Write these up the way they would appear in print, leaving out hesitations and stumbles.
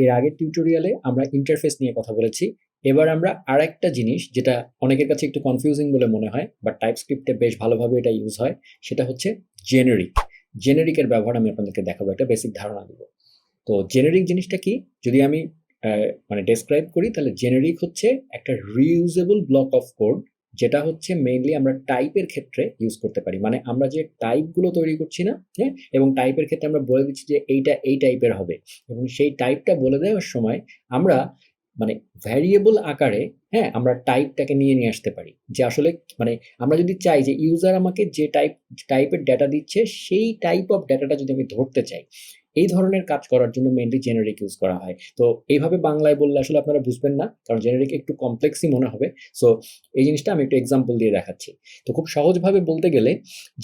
এর আগের টিউটোরিয়ালে আমরা ইন্টারফেস নিয়ে কথা বলেছি। এবার আমরা আরেকটা জিনিস যেটা অনেকের কাছে একটু কনফিউজিং বলে মনে হয়, বাট টাইপস্ক্রিপ্টে বেশ ভালোভাবে এটা ইউজ হয়, সেটা হচ্ছে জেনেরিক। জেনেরিকের ব্যবহার আমি আপনাদেরকে দেখাবো, একটা বেসিক ধারণা দেবো। তো জেনেরিক জিনিসটা কি, যদি আমি মানে ডেসক্রাইব করি, তাহলে জেনেরিক হচ্ছে একটা রিইউজেবল ব্লক অফ কোড, যেটা হচ্ছে মেইনলি আমরা টাইপের ক্ষেত্রে ইউজ করতে পারি। মানে আমরা যে টাইপগুলো তৈরি করছি না, হ্যাঁ, এবং টাইপের ক্ষেত্রে আমরা বলে দিচ্ছি যে এইটা এই টাইপের হবে, এবং সেই টাইপটা বলে দেওয়ার সময় আমরা মানে ভ্যারিয়েবল আকারে, হ্যাঁ, আমরা টাইপটাকে নিয়ে আসতে পারি। যে আসলে মানে আমরা যদি চাই যে ইউজার আমাকে যে টাইপের ডেটা দিচ্ছে, সেই টাইপ অফ ডেটাটা যদি আমি ধরতে চাই, এই ধরনের কাজ করার জন্য মেইনলি জেনারিক ইউজ করা হয়। তো এইভাবে বাংলায় বললে আসলে আপনারা বুঝবেন না, কারণ জেনারিক একটু কমপ্লেক্সই মনে হবে। সো এই জিনিসটা আমি একটু এক্সাম্পল দিয়ে দেখাচ্ছি। তো খুব সহজভাবে বলতে গেলে,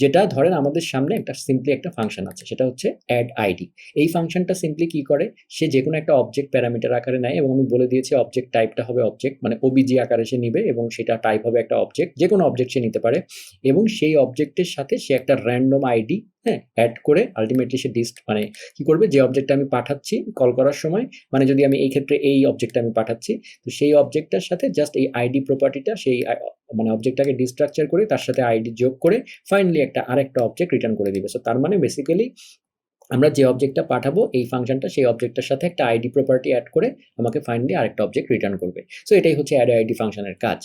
যেটা ধরেন আমাদের সামনে একটা সিম্পলি একটা ফাংশন আছে, সেটা হচ্ছে অ্যাড আইডি। এই ফাংশনটা সিম্পলি কি করে, সে যে কোনো একটা অবজেক্ট প্যারামিটার আকারে নেয়, এবং আমি বলে দিয়েছি অবজেক্ট টাইপটা হবে অবজেক্ট, মানে ওবিজি আকারে সে নিবে, এবং সেটা টাইপ হবে একটা অবজেক্ট, যে কোনো অবজেক্ট সে নিতে পারে, এবং সেই অবজেক্টের সাথে সে একটা র্যান্ডম আইডি, হ্যাঁ, অ্যাড করে আলটিমেটলি সে মানে কি করবে, যে অবজেক্টটা আমি পাঠাচ্ছি কল করার সময়, মানে যদি আমি এই ক্ষেত্রে এই অবজেক্টটা আমি পাঠাচ্ছি, তো সেই অবজেক্টটার সাথে জাস্ট এই আইডি প্রপার্টিটা, সেই মানে অবজেক্টটাকে ডিস্ট্রাকচার করে তার সাথে আইডি যোগ করে ফাইনালি একটা আরেকটা অবজেক্ট রিটার্ন করে দিবে। সো তার মানে বেসিক্যালি আমরা যে অবজেক্টটা পাঠাবো, এই ফাংশনটা সেই অবজেক্টের সাথে একটা আইডি প্রপার্টি অ্যাড করে আমাকে ফাইনালি আরেকটা অবজেক্ট রিটার্ন করবে। সো এটাই হচ্ছে অ্যাড আইডি ফাংশনের কাজ।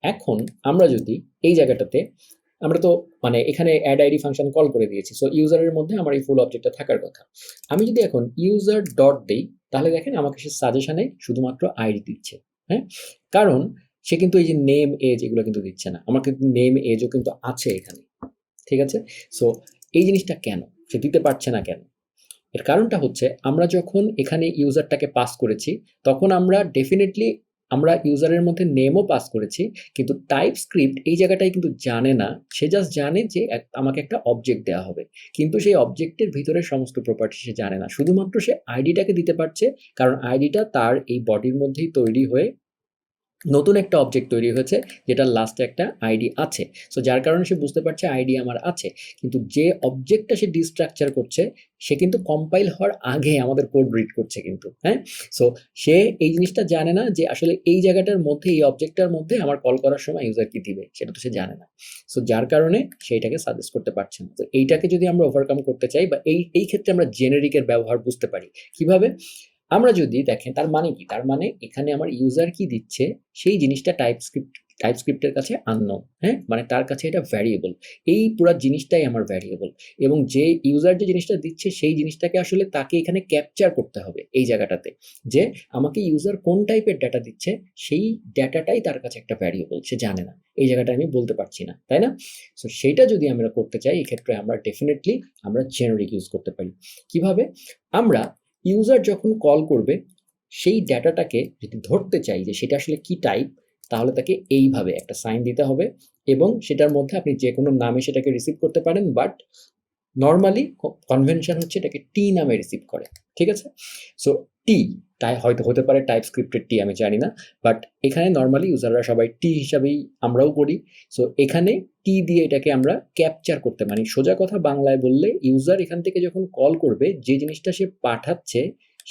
এখন আমরা যদি এই জায়গাটাতে, আমরা তো মানে এখানে অ্যাড আইডি ফাংশন কল করে দিয়েছি, সো ইউজারের মধ্যে আমার এই ফুল অবজেক্টটা থাকার কথা। আমি যদি এখন ইউজার ডট দেই, তাহলে দেখেন আমাকে সে সাজেশনে শুধুমাত্র আইডি দিচ্ছে, হ্যাঁ, কারণ সে কিন্তু এই যে নেম এজ এগুলো কিন্তু দিচ্ছে না। আমার কিন্তু নেম এজও কিন্তু আছে এখানে, ঠিক আছে। সো এই জিনিসটা কেন সে দিতে পারছে না কেন? এর কারণটা হচ্ছে, আমরা যখন এখানে ইউজারটাকে পাস করেছি, তখন আমরা ডেফিনেটলি আমরা ইউজারের মধ্যে নেমও পাস করেছি, কিন্তু টাইপস্ক্রিপ্ট এই জায়গাটায় কিন্তু জানে না। সে জাস্ট জানে যে আমাকে একটা অবজেক্ট দেওয়া হবে, কিন্তু সেই অবজেক্টের ভিতরে সমস্ত প্রপার্টি সে জানে না। শুধুমাত্র সে আইডিটাকে দিতে পারছে, কারণ আইডিটা তার এই বডির মধ্যেই তৈরি হয়ে নতুন একটা অবজেক্ট তৈরি হয়েছে, যেটার লাস্টে একটা আইডি আছে। সো যার কারণে সে বুঝতে পারছে আইডি আমার আছে, কিন্তু যে অবজেক্টটা সে ডিস্ট্রাকচার করছে, সে কিন্তু কম্পাইল হওয়ার আগে আমাদের কোড রিড করছে কিন্তু, হ্যাঁ। সো সে এই জিনিসটা জানে না যে আসলে এই জায়গাটার মধ্যে, এই অবজেক্টটার মধ্যে আমার কল করার সময় ইউজার কি দিবে, সেটা তো সে জানে না। সো যার কারণে সেইটাকে সাজেস্ট করতে পারছে না। তো এইটাকে যদি আমরা ওভারকাম করতে চাই, বা এই ক্ষেত্রে আমরা জেনেরিকের ব্যবহার বুঝতে পারি কিভাবে। আমরা যদি দেখেন, তার মানে কি, তার মানে এখানে আমার ইউজার কি দিচ্ছে, সেই জিনিসটা টাইপস্ক্রিপ্টের কাছে আননোন, হ্যাঁ, মানে তার কাছে এটা ভ্যারিয়েবল। এই পুরো জিনিসটাই আমার ভ্যারিয়েবল, এবং যে ইউজার যে জিনিসটা দিচ্ছে, সেই জিনিসটাকে আসলে তাকে এখানে ক্যাপচার করতে হবে এই জায়গাটাতে, যে আমাকে ইউজার কোন টাইপের ডেটা দিচ্ছে, সেই ডেটাটাই তার কাছে একটা ভ্যারিয়েবল, সে জানে না। এই জায়গাটা আমি বলতে পারছি না, তাই না? সো সেইটা যদি আমরা করতে চাই, এক্ষেত্রে আমরা ডেফিনেটলি আমরা জেনারিক ইউজ করতে পারি। কিভাবে? আমরা ইউজার যখন কল করবে, সেই ডেটাটাকে যদি ধরতে চাই যে সেটা আসলে কি টাইপ, তাহলে তাকে এইভাবে একটা সাইন দিতে হবে, এবং সেটার মধ্যে আপনি যে কোনো নামে সেটাকে রিসিভ করতে পারেন, বাট নর্মালি কনভেনশন হচ্ছে এটাকে টি নামে রিসিভ করে, ঠিক আছে। সো টি, তাই হয়তো হতে পারে টাইপস্ক্রিপ্টের টি, আমি জানি না, বাট এখানে নর্মালি ইউজাররা সবাই টি হিসাবেই আমরাও করি। সো এখানে টি দিয়ে এটাকে আমরা ক্যাপচার করতে, মানে সোজা কথা বাংলায় বললে, ইউজার এখান থেকে যখন কল করবে, যে জিনিসটা সে পাঠাচ্ছে,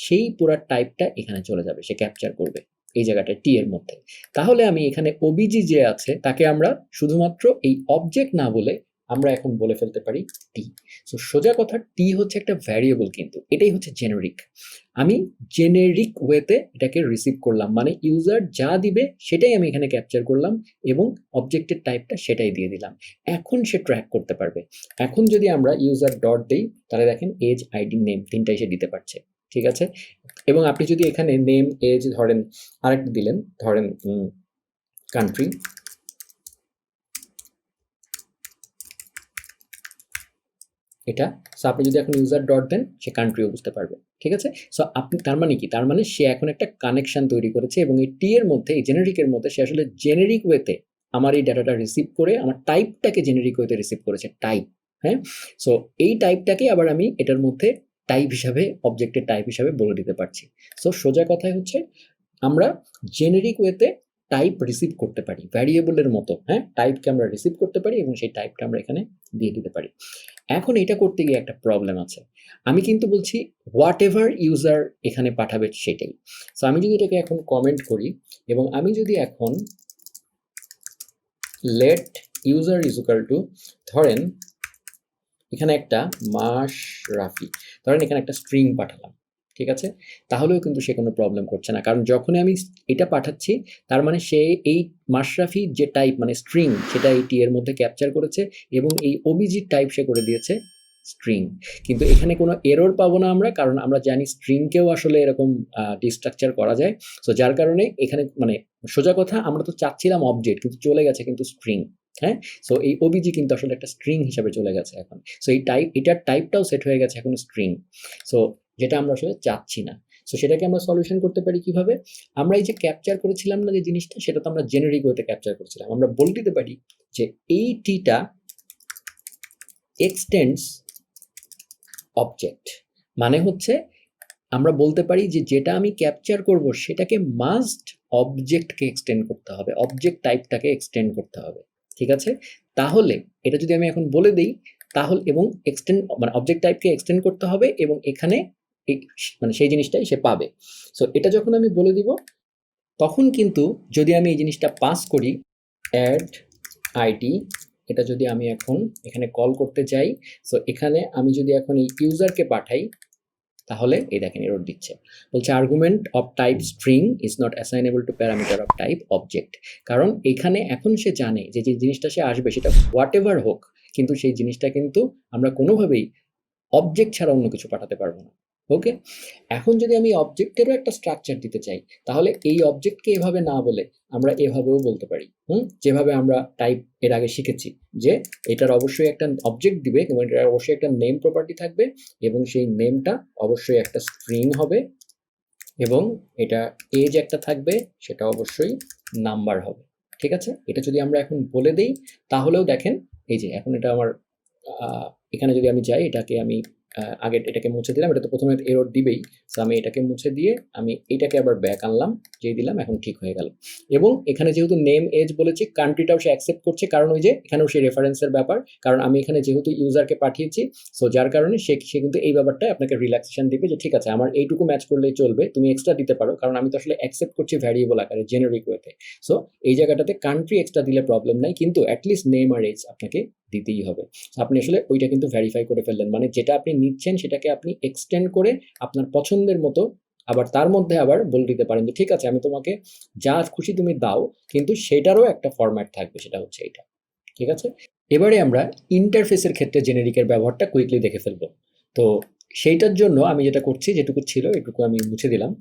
সেই পুরা টাইপটা এখানে চলে যাবে, সে ক্যাপচার করবে এই জায়গাটা টি এর মধ্যে। তাহলে আমি এখানে ওবিজি যে আছে, তাকে আমরা শুধুমাত্র এই অবজেক্ট না বলে আমরা এখন বলে ফেলতে পারি টি। সো সোজা কথা, টি হচ্ছে একটা ভ্যারিয়েবল, কিন্তু এটাই হচ্ছে জেনারিক। আমি জেনেরিক ওয়েতে এটাকে রিসিভ করলাম, মানে ইউজার যা দিবে সেটাই আমি এখানে ক্যাপচার করলাম, এবং অবজেক্টের টাইপটা সেটাই দিয়ে দিলাম। এখন সে ট্র্যাক করতে পারবে। এখন যদি আমরা ইউজার ডট দিই, তাহলে দেখেন এজ, আইডি, নেম তিনটাই সে দিতে পারছে, ঠিক আছে। এবং আপনি যদি এখানে নেম, এজ ধরেন, আরেকটা দিলেন, ধরেন কান্ট্রি, এটা। সো আপনি যদি এখন ইউজার ডট দেন, সে কান্ট্রিও বুঝতে পারবে, ঠিক আছে। সো আপনি, তার মানে কি, তার মানে সে এখন একটা কানেকশন তৈরি করেছে, এবং এই টি এর মধ্যে, এই জেনেরিকের মধ্যে, সে আসলে জেনেরিক ওয়েতে আমার এই ডাটাটা রিসিভ করে আমার টাইপটাকে জেনেরিক ওয়েতে রিসিভ করেছে, টাইপ, হ্যাঁ। সো এই টাইপটাকে আবার আমি এটার মধ্যে টাইপ হিসাবে, অবজেক্টের টাইপ হিসাবে বলে দিতে পারছি। সো সোজা কথায় হচ্ছে, আমরা জেনেরিক ওয়েতে টাইপ রিসিভ করতে পারি ভ্যারিয়েবলের মতো। হ্যাঁ, টাইপকে আমরা রিসিভ করতে পারি এবং সেই টাইপটা আমরা এখানে দিয়ে দিতে পারি। এখন এটা করতে গিয়ে একটা প্রবলেম আছে। আমি কিন্তু বলছি হোয়াট এভার ইউজার এখানে পাঠাবে সেটাই। সো আমি যদি এটাকে এখন কমেন্ট করি এবং আমি যদি এখন let user is equal to ধরেন এখানে একটা মাশরাফি, ধরেন এখানে একটা স্ট্রিং পাঠালাম, ঠিক আছে? তাহলেও কিন্তু সে কোনো প্রবলেম করছে না, কারণ যখনই আমি এটা পাঠাচ্ছি তার মানে সে এই মাশরাফি যে টাইপ মানে স্ট্রিং সেটা এই টি এর মধ্যে ক্যাপচার করেছে এবং এই ওবিজি টাইপ সে করে দিয়েছে স্ট্রিং। কিন্তু এখানে কোনো এরর পাবো না আমরা, কারণ আমরা জানি স্ট্রিংকেও আসলে এরকম ডিস্ট্রাকচার করা যায়। সো যার কারণে এখানে মানে সোজা কথা আমরা তো চাচ্ছিলাম অবজেক্ট, কিন্তু চলে গেছে কিন্তু স্ট্রিং। হ্যাঁ, সো এই ওবিজি কিন্তু আসলে একটা স্ট্রিং হিসাবে চলে গেছে এখন। সো এই টাইপ এটার টাইপটাও সেট হয়ে গেছে এখন স্ট্রিং। সো যেটা আমরা আসলে চাচ্ছি না। সো সেটাকে আমরা সলিউশন করতে পারি কিভাবে? আমরা এই যে ক্যাপচার করেছিলাম না যে জিনিসটা, সেটা তো আমরা জেনারিক ওয়েতে ক্যাপচার করেছিলাম। আমরা বলে দিতে পারি যে এই টিটা এক্সটেন্ডস অবজেক্ট, মানে হচ্ছে আমরা বলতে পারি যে যেটা আমি ক্যাপচার করব সেটাকে মাস্ট অবজেক্টকে এক্সটেন্ড করতে হবে, অবজেক্ট টাইপটাকে এক্সটেন্ড করতে হবে, ঠিক আছে? তাহলে এটা যদি আমি এখন বলে দিই তাহলে এবং এক্সটেন্ড মানে অবজেক্ট টাইপকে এক্সটেন্ড করতে হবে এবং এখানে মানে সেই জিনিসটাই সে পাবে। সো এটা যখন আমি বলে দিব তখন কিন্তু যদি আমি এই জিনিসটা পাস করি অ্যাড আইডি, এটা যদি আমি এখন এখানে কল করতে চাই, সো এখানে আমি যদি এখন এই ইউজারকে পাঠাই তাহলে এই দেখেন এরর দিচ্ছে, বলছে argument of type string is not assignable to parameter of type object. কারণ এখানে এখন সে জানে যে যে জিনিসটা সে আসবে সেটা হোয়াট এভার হোক, কিন্তু সেই জিনিসটা কিন্তু আমরা কোনোভাবেই অবজেক্ট ছাড়া অন্য কিছু পাঠাতে পারবো না। ওকে, এখন যদি আমি অবজেক্টেরও একটা স্ট্রাকচার দিতে চাই তাহলে এই অবজেক্টকে এভাবে না বলে আমরা এভাবেও বলতে পারি। যেভাবে আমরা টাইপ এর আগে শিখেছি যে এটার অবশ্যই একটা অবজেক্ট দিবে এবং এটার অবশ্যই একটা নেম প্রপার্টি থাকবে এবং সেই নেমটা অবশ্যই একটা স্ট্রিং হবে এবং এটা এজ একটা থাকবে, সেটা অবশ্যই নাম্বার হবে, ঠিক আছে? এটা যদি আমরা এখন বলে দেই তাহলেও দেখেন এই যে এখন এটা আমার এখানে যদি আমি যাই এটাকে আমি আগে এটাকে মুছে দিলাম, এটা তো প্রথমে এরর দিবেই। সো আমি এটাকে মুছে দিয়ে আমি এটাকে আবার ব্যাক আনলাম, যেই দিলাম এখন ঠিক হয়ে গেল। এবং এখানে যেহেতু নেম এজ বলেছি কান্ট্রিটাও সে অ্যাকসেপ্ট করছে, কারণ ওই যে এখানেও সেই রেফারেন্সের ব্যাপার, কারণ আমি এখানে যেহেতু ইউজারকে পাঠিয়েছি সো যার কারণে সে কিন্তু এই ব্যাপারটায় আপনাকে রিল্যাক্সেশন দিবে যে ঠিক আছে আমার এইটুকু ম্যাচ করলেই চলবে, তুমি এক্সট্রা দিতে পারো, কারণ আমি তো আসলে অ্যাকসেপ্ট করছি ভ্যারিয়েবল আকারে জেনারিক ওয়েতে। সো এই জায়গাটাতে কান্ট্রি এক্সট্রা দিলে প্রবলেম নাই, কিন্তু অ্যাটলিস্ট নেম আর এজ আপনাকে দিতেই হবে। আপনি আসলে ওইটা কিন্তু ভেরিফাই করে ফেললেন, মানে যেটা আপনি নিচ্ছেন সেটাকে আপনি এক্সটেন্ড করে আপনার পছন্দের মতো আবার তার মধ্যে আবার বলে দিতে পারেন যে ঠিক আছে আমি তোমাকে যা খুশি তুমি দাও, কিন্তু সেটারও একটা ফরম্যাট থাকবে, সেটা হচ্ছে এটা, ঠিক আছে? এবারে আমরা ইন্টারফেসের ক্ষেত্রে জেনেরিকের ব্যবহারটা কুইকলি দেখে ফেলবো। তো সেইটার জন্য আমি যেটা করছি, যেটুকু ছিল এটুকু আমি মুছে দিলাম।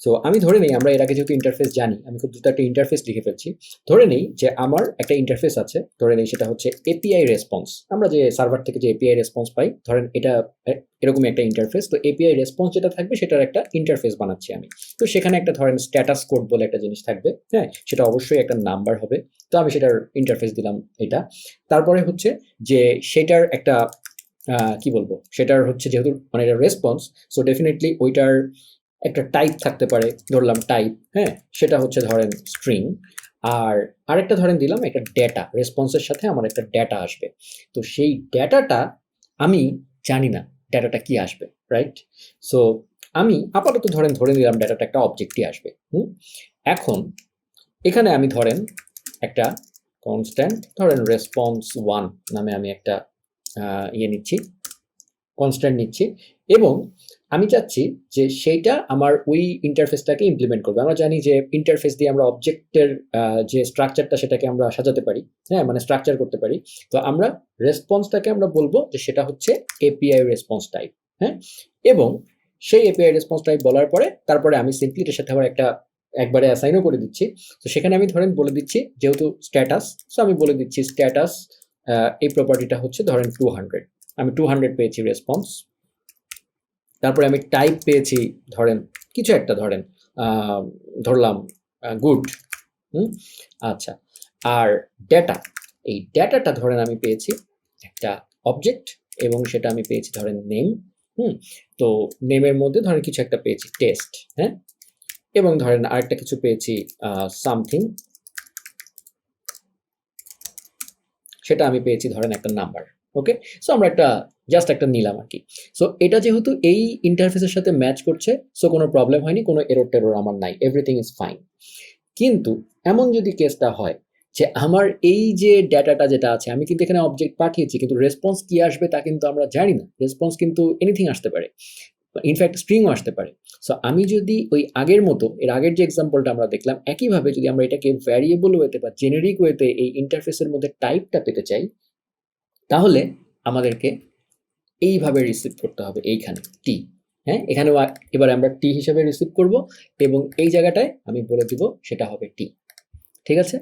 সো আমি ধরে নেই আমরা এর আগে যেহেতু ইন্টারফেস জানি, আমি খুব দ্রুত একটা ইন্টারফেস লিখে ফেলছি। ধরে নেই যে আমার একটা ইন্টারফেস আছে, ধরে নেই সেটা হচ্ছে এপিআই রেসপন্স। আমরা যে সার্ভার থেকে যে এপিআই রেসপন্স পাই, ধরেন এটা এরকমই একটা ইন্টারফেস। তো এপিআই রেসপন্স যেটা থাকবে সেটার একটা ইন্টারফেস বানাচ্ছি আমি। তো সেখানে একটা ধরেন স্ট্যাটাস কোড বলে একটা জিনিস থাকবে, হ্যাঁ, সেটা অবশ্যই একটা নাম্বার হবে। তো আমি সেটার ইন্টারফেস দিলাম এটা। তারপরে হচ্ছে যে সেটার একটা কি বলবো, সেটার হচ্ছে যেহেতু মানে এটা রেসপন্স, সো ডেফিনেটলি ওইটার একটা টাইপ থাকতে পারে, ধরলাম টাইপ, হ্যাঁ, সেটা হচ্ছে ধরেন স্ট্রিং। আর আরেকটা ধরেন দিলাম একটা ডেটা, রেসপন্সের সাথে আমার একটা ডেটা আসবে। তো সেই ডেটাটা আমি জানি না ডেটাটা কি আসবে, রাইট? সো আমি আপাতত ধরে নিলাম ডেটাটা একটা অবজেক্টই আসবে। এখন এখানে আমি ধরেন একটা কনস্ট্যান্ট ধরেন রেসপন্স 1 নামে আমি একটা ইয়ে নিচ্ছি, কনস্ট্যান্ট নিচ্ছি এবং আমি চাচ্ছি যে সেইটা আমার ওই ইন্টারফেসটাকে ইমপ্লিমেন্ট করবে। আমরা জানি যে ইন্টারফেস দিয়ে আমরা অবজেক্টের যে স্ট্রাকচারটা সেটাকে আমরা সাজাতে পারি, হ্যাঁ, মানে স্ট্রাকচার করতে পারি। তো আমরা রেসপন্সটাকে আমরা বলবো যে সেটা হচ্ছে এপিআই রেসপন্স টাইপ, হ্যাঁ, এবং সেই এপিআই রেসপন্স টাইপ বলার পরে তারপরে আমি সিম্পলি এটার সাথে আবার একটা একবারে অ্যাসাইনও করে দিচ্ছি। তো সেখানে আমি ধরেন বলে দিচ্ছি যেহেতু স্ট্যাটাস, সো আমি বলে দিচ্ছি স্ট্যাটাস এই প্রপার্টিটা হচ্ছে ধরেন 200, আমি 200 পেয়েছি রেসপন্স। তারপরে আমি টাইপ পেয়েছি ধরেন কিছু একটা ধরেন ধরলাম গুড। আচ্ছা, আর ডেটা, এই ডেটাটা ধরেন আমি পেয়েছি একটা অবজেক্ট এবং সেটা আমি পেয়েছি ধরেন নেম। তো নেমের মধ্যে ধরেন কিছু একটা পেয়েছি টেস্ট, হ্যাঁ, এবং ধরেন আরেকটা কিছু পেয়েছি সামথিং, সেটা আমি পেয়েছি ধরেন একটা নাম্বার। ওকে, সো আমরা একটা জাস্ট একটা নিলাম আর কি। সো এটা যেহেতু এই ইন্টারফেসের সাথে ম্যাচ করছে, সো কোনো প্রবলেম হয়নি, কোনো এরর টেরর আমার নাই, এভরিথিং ইজ ফাইন। কিন্তু এমন যদি কেসটা হয় যে আমার এই যে ডেটাটা যেটা আছে, আমি কিন্তু এখানে অবজেক্ট পাঠিয়েছি, কিন্তু রেসপন্স কি আসবে তা কিন্তু আমরা জানি না। রেসপন্স কিন্তু এনিথিং আসতে পারে, ইনফ্যাক্ট স্ট্রিংও আসতে পারে। সো আমি যদি ওই আগের মতো, এর আগের যে এক্সাম্পলটা আমরা দেখলাম, একইভাবে যদি আমরা এটাকে ভ্যারিয়েবল ওয়েতে বা জেনেরিক ওয়েতে এই ইন্টারফেসের মধ্যে টাইপটা পেতে চাই, তাহলে আমাদেরকে এইভাবে রিসিভ করতে হবে, এইখানে টি। হ্যাঁ, এখানেও এবার আমরা টি হিসাবে রিসিভ করব, এবং এই জায়গাটায় আমি বলে দিব সেটা হবে টি। ঠিক আছে?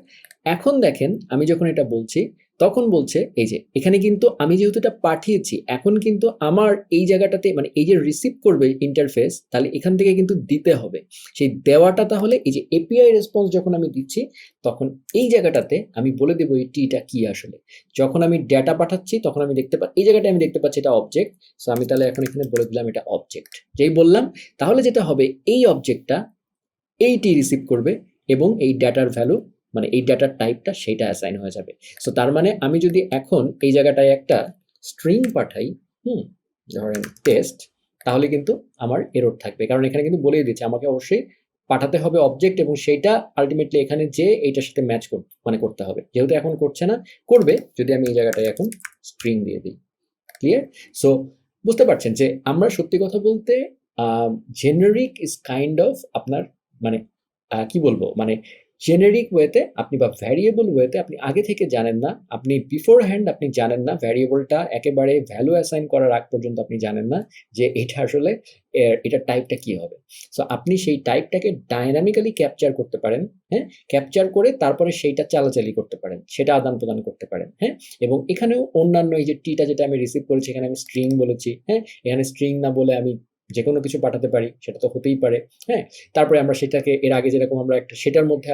এখন দেখেন আমি যখন এটা বলছি, তখন বলছে এই যে এখানে কিন্তু আমি যেহেতু এটা পাঠিয়েছি, এখন কিন্তু আমার এই জায়গাটাতে মানে এই যে রিসিভ করবে ইন্টারফেস, তাহলে এখান থেকে কিন্তু দিতে হবে। সেই দেওয়াটা তাহলে এই যে এপিআই রেসপন্স যখন আমি দিচ্ছি, তখন এই জায়গাটাতে আমি বলে দেবো এই টিটা কি আসলে। যখন আমি ডেটা পাঠাচ্ছি তখন আমি দেখতে পাচ্ছি, এই জায়গাটায় আমি দেখতে পাচ্ছি এটা অবজেক্ট। সো আমি তাহলে এখন এখানে বলে দিলাম এটা অবজেক্ট। যেই বললাম, তাহলে যেটা হবে এই অবজেক্টটা এইটি রিসিভ করবে, এবং এই ডেটার ভ্যালু মানে এই ডেটার টাইপটা সেইটা অ্যাসাইন হয়ে যাবে। সো তার মানে আমি যদি এখন এই জায়গাটায় একটা স্ট্রিং পাঠাই, ধরেন টেস্ট, তাহলে কিন্তু আমার এরর থাকবে, কারণ এখানে কিন্তু বলেই দিচ্ছে আমাকে অবশ্যই পাঠাতে হবে অবজেক্ট, এবং সেইটা আলটিমেটলি এখানে যে এইটার সাথে ম্যাচ মানে করতে হবে। যেহেতু এখন করছে না, করবে যদি আমি এই জায়গাটায় এখন স্ট্রিং দিয়ে দিই। ক্লিয়ার? সো বুঝতে পারছেন যে আমরা সত্যি কথা বলতে জেনারিক ইজ কাইন্ড অফ আপনার মানে কি বলবো, মানে জেনারিক ওয়েতে আপনি বা ভ্যারিয়েবল ওয়েতে আপনি আগে থেকে জানেন না, আপনি বিফোর হ্যান্ড আপনি জানেন না ভ্যারিয়েবলটা একেবারে ভ্যালু অ্যাসাইন করার আগ পর্যন্ত আপনি জানেন না যে এটা আসলে এটা টাইপটা কি হবে। সো আপনি সেই টাইপটাকে ডাইনামিক্যালি ক্যাপচার করতে পারেন। হ্যাঁ, ক্যাপচার করে তারপরে সেইটা চালাচালি করতে পারেন, সেটা আদান প্রদান করতে পারেন। হ্যাঁ, এবং এখানেও অন্যান্য এই যে টিটা যেটা আমি রিসিভ করেছি, এখানে আমি স্ট্রিং বলেছি। হ্যাঁ, এখানে স্ট্রিং না বলে আমি যে কোনো কিছু পাঠাতে পারি, সেটা তো হতেই পারে। হ্যাঁ, তারপরে আমরা সেটাকে এর আগে যেরকম আমরা একটা সেটার মধ্যে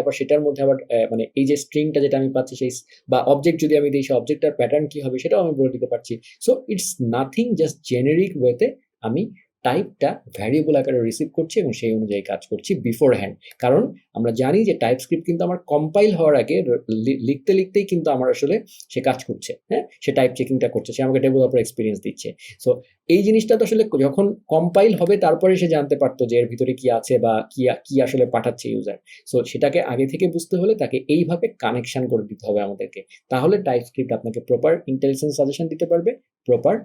আবার মানে এই যে স্ট্রিংটা যেটা আমি পাচ্ছি সেই বা অবজেক্ট যদি আমি দিই, সেই অবজেক্টটার প্যাটার্ন কি হবে সেটাও আমি বলে দিতে পারছি। So it's nothing, just generic ওয়েতে আমি টাইপটা ভ্যারিয়েবল আকারে রিসিভ করছি এবং সেই অনুযায়ী কাজ করছি বিফোর হ্যান্ড। কারণ আমরা জানি যে টাইপস্ক্রিপ্ট কিন্তু আমার কম্পাইল হওয়ার আগে লিখতে লিখতেই কিন্তু আমার আসলে সে কাজ করছে। হ্যাঁ, সে টাইপ চেকিংটা করছে, সে আমাকে ডেভেলপার এক্সপিরিয়েন্স দিচ্ছে। সো এই জিনিসটা তো আসলে যখন কম্পাইল হবে তারপরে সে জানতে পারতো যে এর ভিতরে কি আছে বা কি আসলে পাঠাচ্ছে ইউজার। সো সেটাকে আগে থেকে বুঝতে হলে তাকে এইভাবে কানেকশন করে দিতে হবে আমাদেরকে। তাহলে টাইপস্ক্রিপ্ট আপনাকে প্রপার ইন্টেলিজেন্স সাজেশন দিতে পারবে, প্রপার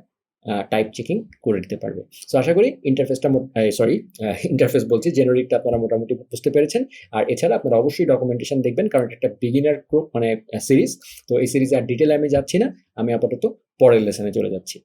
টাইপ চেকিং করে দিতে পারবে। সো আশা করি ইন্টারফেস বলছি, জেনারিকটা আপনারা মোটামুটি বুঝতে পেরেছেন। আর এছাড়া আপনারা অবশ্যই ডকুমেন্টেশন দেখবেন, কারণ এটা একটা বিগিনার মানে সিরিজ। তো এই সিরিজে আর ডিটেলে আমি যাচ্ছি না, আমি আপাতত পরের লেসনে চলে যাচ্ছি।